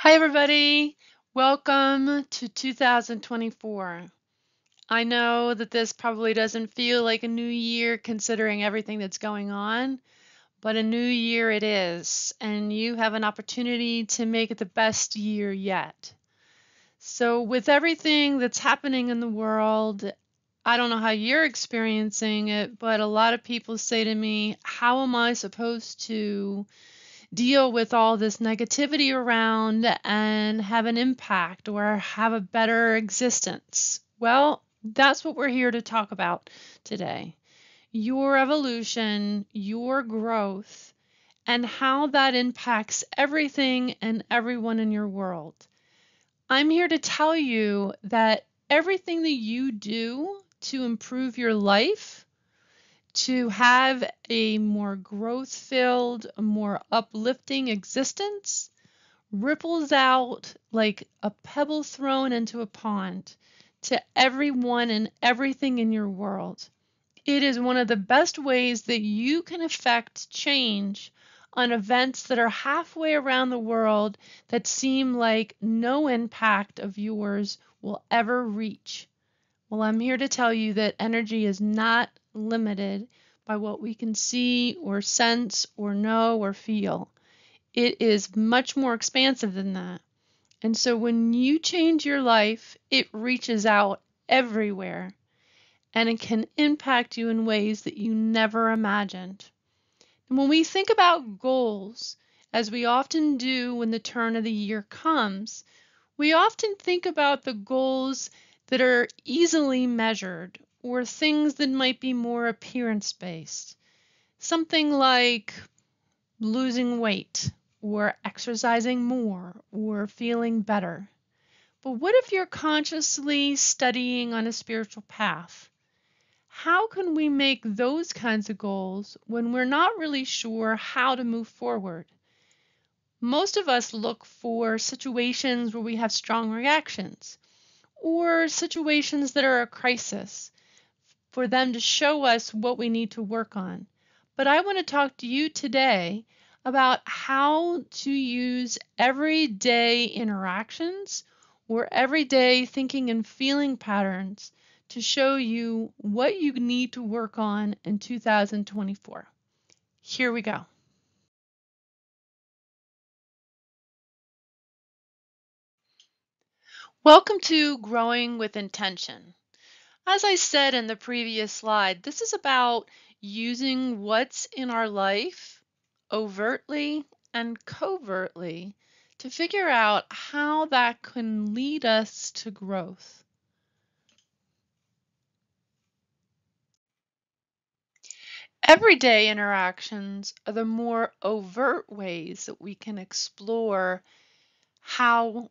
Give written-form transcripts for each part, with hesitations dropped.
Hi, everybody. Welcome to 2024. I know that this probably doesn't feel like a new year considering everything that's going on, but a new year it is, and you have an opportunity to make it the best year yet. So, with everything that's happening in the world, I don't know how you're experiencing it, but a lot of people say to me, how am I supposed to deal with all this negativity around and have an impact or have a better existence? Well, that's what we're here to talk about today. Your evolution, your growth, and how that impacts everything and everyone in your world. I'm here to tell you that everything that you do to improve your life, to have a more growth filled, a more uplifting existence, ripples out like a pebble thrown into a pond to everyone and everything in your world. It is one of the best ways that you can affect change on events that are halfway around the world that seem like no impact of yours will ever reach. Well, I'm here to tell you that energy is not limited by what we can see or sense or know or feel. It is much more expansive than that. And so when you change your life, it reaches out everywhere and it can impact you in ways that you never imagined. And when we think about goals, as we often do when the turn of the year comes, we often think about the goals that are easily measured or things that might be more appearance based. Something like losing weight or exercising more or feeling better. But what if you're consciously studying on a spiritual path? How can we make those kinds of goals when we're not really sure how to move forward? Most of us look for situations where we have strong reactions or situations that are a crisis for them to show us what we need to work on. But I want to talk to you today about how to use everyday interactions or everyday thinking and feeling patterns to show you what you need to work on in 2024. Here we go. Welcome to Growing with Intention. As I said in the previous slide, this is about using what's in our life overtly and covertly to figure out how that can lead us to growth. Everyday interactions are the more overt ways that we can explore how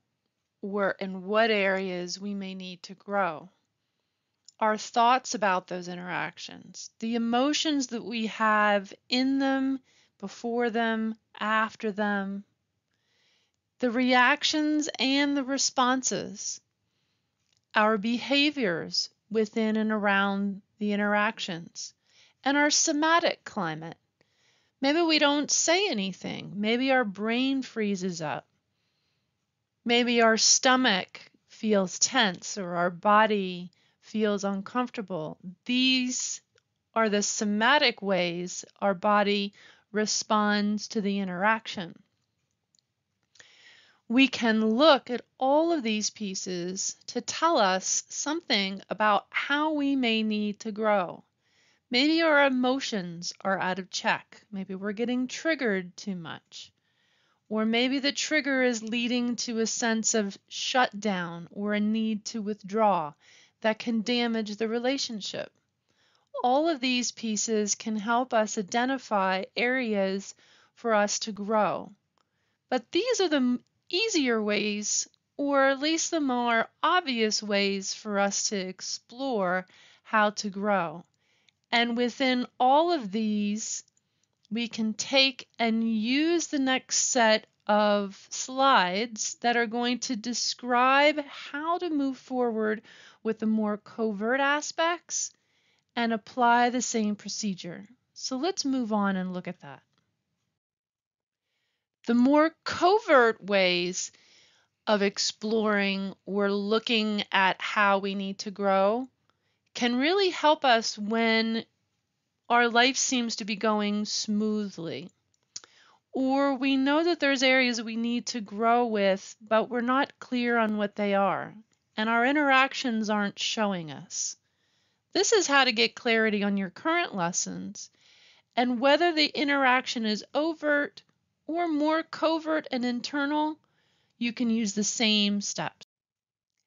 or in what areas we may need to grow. Our thoughts about those interactions, the emotions that we have in them, before them, after them, the reactions and the responses, our behaviors within and around the interactions, and our somatic climate. Maybe we don't say anything. Maybe our brain freezes up. Maybe our stomach feels tense or our body feels uncomfortable. These are the somatic ways our body responds to the interaction. We can look at all of these pieces to tell us something about how we may need to grow. Maybe our emotions are out of check. Maybe we're getting triggered too much. Or maybe the trigger is leading to a sense of shutdown or a need to withdraw that can damage the relationship. All of these pieces can help us identify areas for us to grow. But these are the easier ways, or at least the more obvious ways for us to explore how to grow. And within all of these, we can take and use the next set of slides that are going to describe how to move forward with the more covert aspects and apply the same procedure. So let's move on and look at that. The more covert ways of exploring or looking at how we need to grow can really help us when our life seems to be going smoothly. Or we know that there's areas we need to grow with, but we're not clear on what they are, and our interactions aren't showing us. This is how to get clarity on your current lessons and whether the interaction is overt or more covert and internal. You can use the same steps.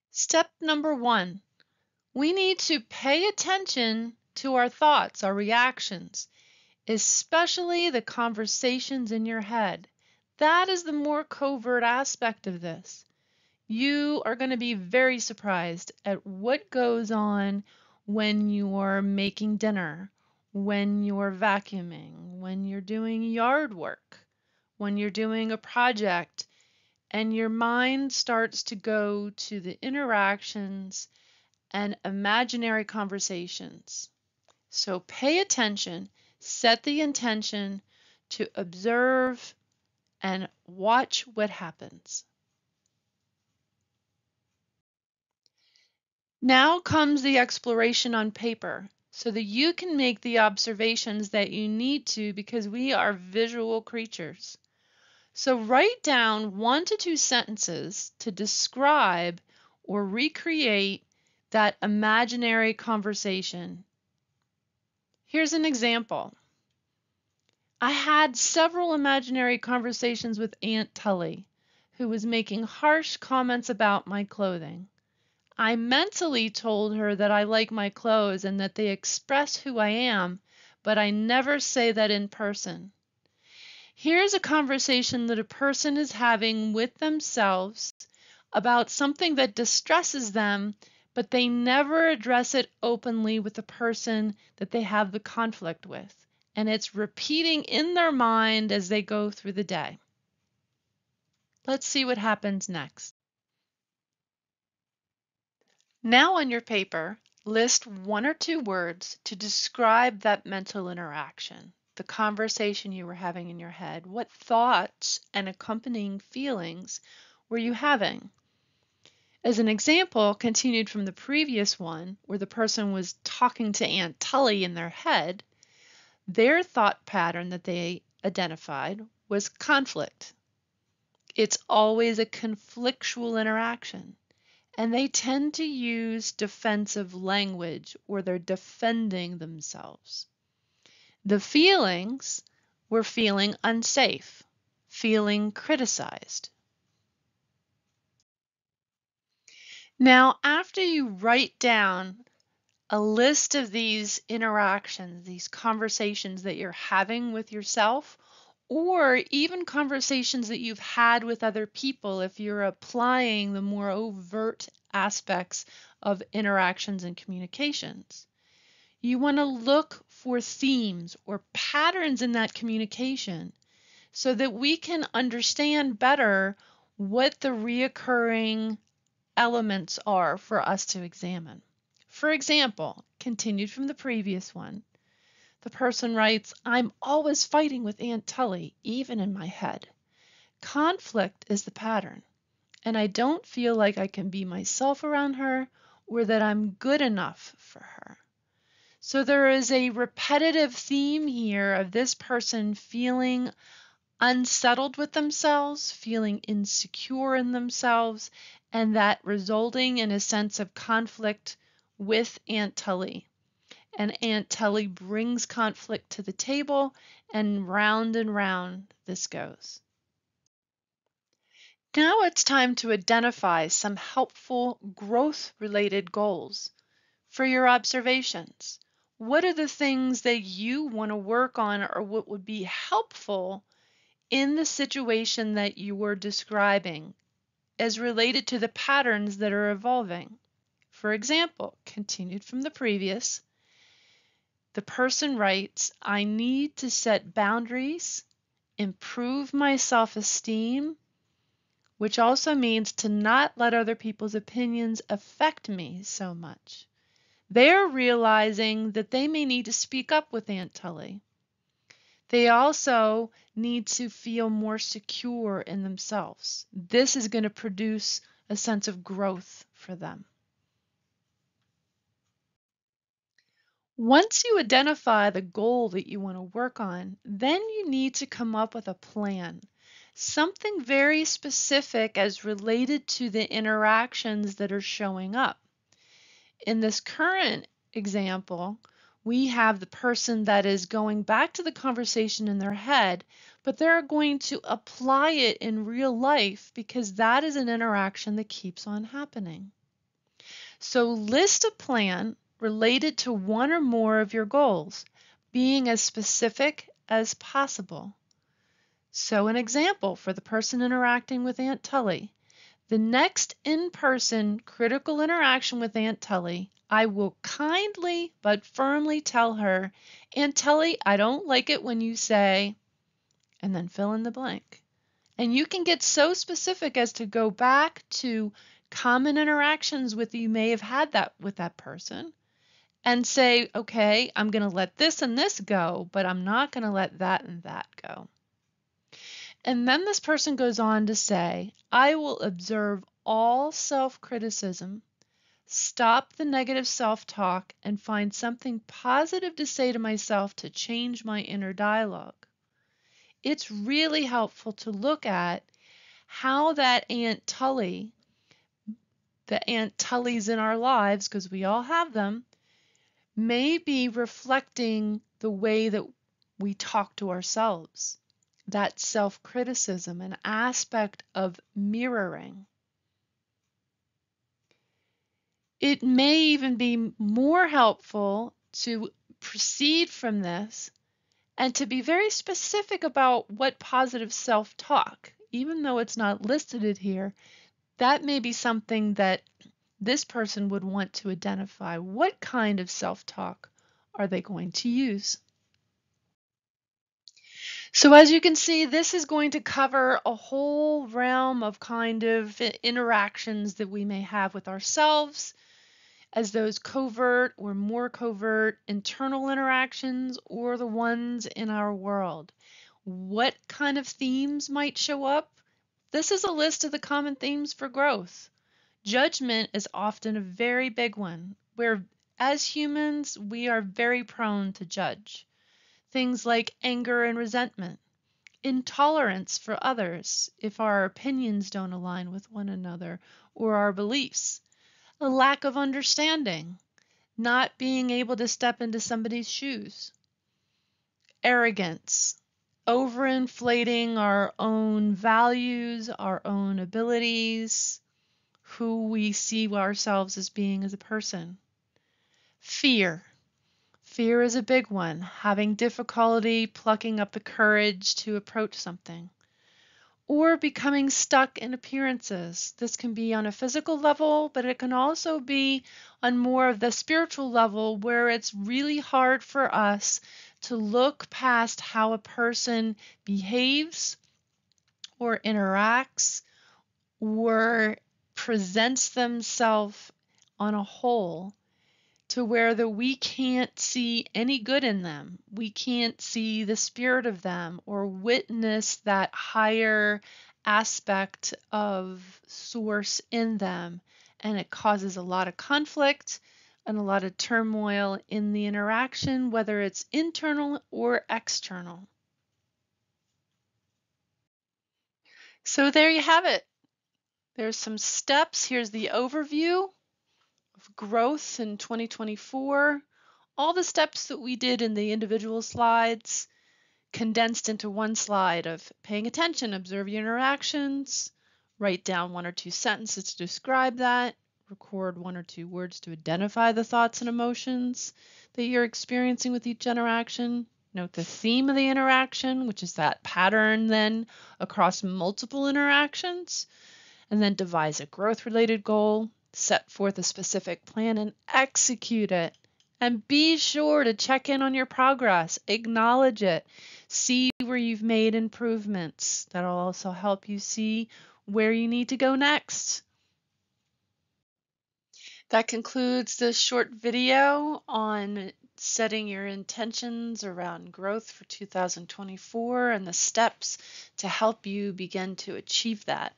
Step number 1, we need to pay attention to our thoughts, our reactions, especially the conversations in your head. That is the more covert aspect of this. You are going to be very surprised at what goes on when you're making dinner, when you're vacuuming, when you're doing yard work, when you're doing a project, and your mind starts to go to the interactions and imaginary conversations. So pay attention, set the intention to observe and watch what happens. Now comes the exploration on paper so that you can make the observations that you need to because we are visual creatures. So write down 1 to 2 sentences to describe or recreate that imaginary conversation. Here's an example. I had several imaginary conversations with Aunt Tully, who was making harsh comments about my clothing. I mentally told her that I like my clothes and that they express who I am, but I never say that in person. Here's a conversation that a person is having with themselves about something that distresses them, but they never address it openly with the person that they have the conflict with. And it's repeating in their mind as they go through the day. Let's see what happens next. Now on your paper, list 1 or 2 words to describe that mental interaction, the conversation you were having in your head. What thoughts and accompanying feelings were you having? As an example, continued from the previous one, where the person was talking to Aunt Tully in their head, their thought pattern that they identified was conflict. It's always a conflictual interaction. And they tend to use defensive language or they're defending themselves. The feelings were feeling unsafe, feeling criticized. Now, after you write down a list of these interactions, these conversations that you're having with yourself, or even conversations that you've had with other people if you're applying the more overt aspects of interactions and communications. You want to look for themes or patterns in that communication so that we can understand better what the reoccurring elements are for us to examine. For example, continued from the previous one, the person writes, I'm always fighting with Aunt Tully, even in my head. Conflict is the pattern, and I don't feel like I can be myself around her or that I'm good enough for her. So there is a repetitive theme here of this person feeling unsettled with themselves, feeling insecure in themselves, and that resulting in a sense of conflict with Aunt Tully. And Aunt Tully brings conflict to the table, and round this goes. Now it's time to identify some helpful growth-related goals for your observations. What are the things that you want to work on or what would be helpful in the situation that you were describing as related to the patterns that are evolving? For example, continued from the previous, the person writes, I need to set boundaries, improve my self-esteem, which also means to not let other people's opinions affect me so much. They're realizing that they may need to speak up with Aunt Tully. They also need to feel more secure in themselves. This is going to produce a sense of growth for them. Once you identify the goal that you want to work on, then you need to come up with a plan. Something very specific as related to the interactions that are showing up. In this current example, we have the person that is going back to the conversation in their head, but they're going to apply it in real life because that is an interaction that keeps on happening. So list a plan related to one or more of your goals, being as specific as possible. So an example for the person interacting with Aunt Tully. The next in-person critical interaction with Aunt Tully, I will kindly but firmly tell her, Aunt Tully, I don't like it when you say, and then fill in the blank. And you can get so specific as to go back to common interactions with you may have had that with that person and say, okay, I'm going to let this and this go, but I'm not going to let that and that go. And then this person goes on to say, I will observe all self-criticism, stop the negative self-talk, and find something positive to say to myself to change my inner dialogue. It's really helpful to look at how that Aunt Tully, the Aunt Tullys in our lives, because we all have them, may be reflecting the way that we talk to ourselves. That self-criticism, an aspect of mirroring. It may even be more helpful to proceed from this and to be very specific about what positive self-talk, even though it's not listed here, that may be something that this person would want to identify. What kind of self-talk are they going to use? So as you can see, this is going to cover a whole realm of kind of interactions that we may have with ourselves, as those covert or more covert internal interactions or the ones in our world. What kind of themes might show up? This is a list of the common themes for growth. Judgment is often a very big one, where as humans, we are very prone to judge. Things like anger and resentment, intolerance for others if our opinions don't align with one another or our beliefs, a lack of understanding, not being able to step into somebody's shoes, arrogance, overinflating our own values, our own abilities, who we see ourselves as being as a person. Fear. Fear is a big one, having difficulty plucking up the courage to approach something. Or becoming stuck in appearances. This can be on a physical level, but it can also be on more of the spiritual level where it's really hard for us to look past how a person behaves or interacts or presents themselves on a whole to where we can't see any good in them. We can't see the spirit of them or witness that higher aspect of source in them. And it causes a lot of conflict and a lot of turmoil in the interaction, whether it's internal or external. So there you have it. There's some steps. Here's the overview of growth in 2024. All the steps that we did in the individual slides condensed into one slide of paying attention, observe your interactions, write down one or two sentences to describe that, record one or two words to identify the thoughts and emotions that you're experiencing with each interaction, note the theme of the interaction, which is that pattern then across multiple interactions, and then devise a growth-related goal, set forth a specific plan, and execute it. And be sure to check in on your progress, acknowledge it, see where you've made improvements. That'll also help you see where you need to go next. That concludes this short video on setting your intentions around growth for 2024 and the steps to help you begin to achieve that.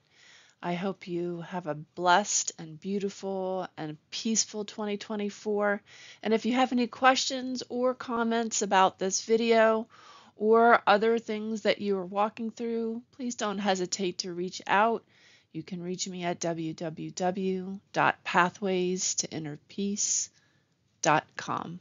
I hope you have a blessed and beautiful and peaceful 2024. And if you have any questions or comments about this video or other things that you are walking through, please don't hesitate to reach out. You can reach me at www.pathwaystoinnerpeace.com.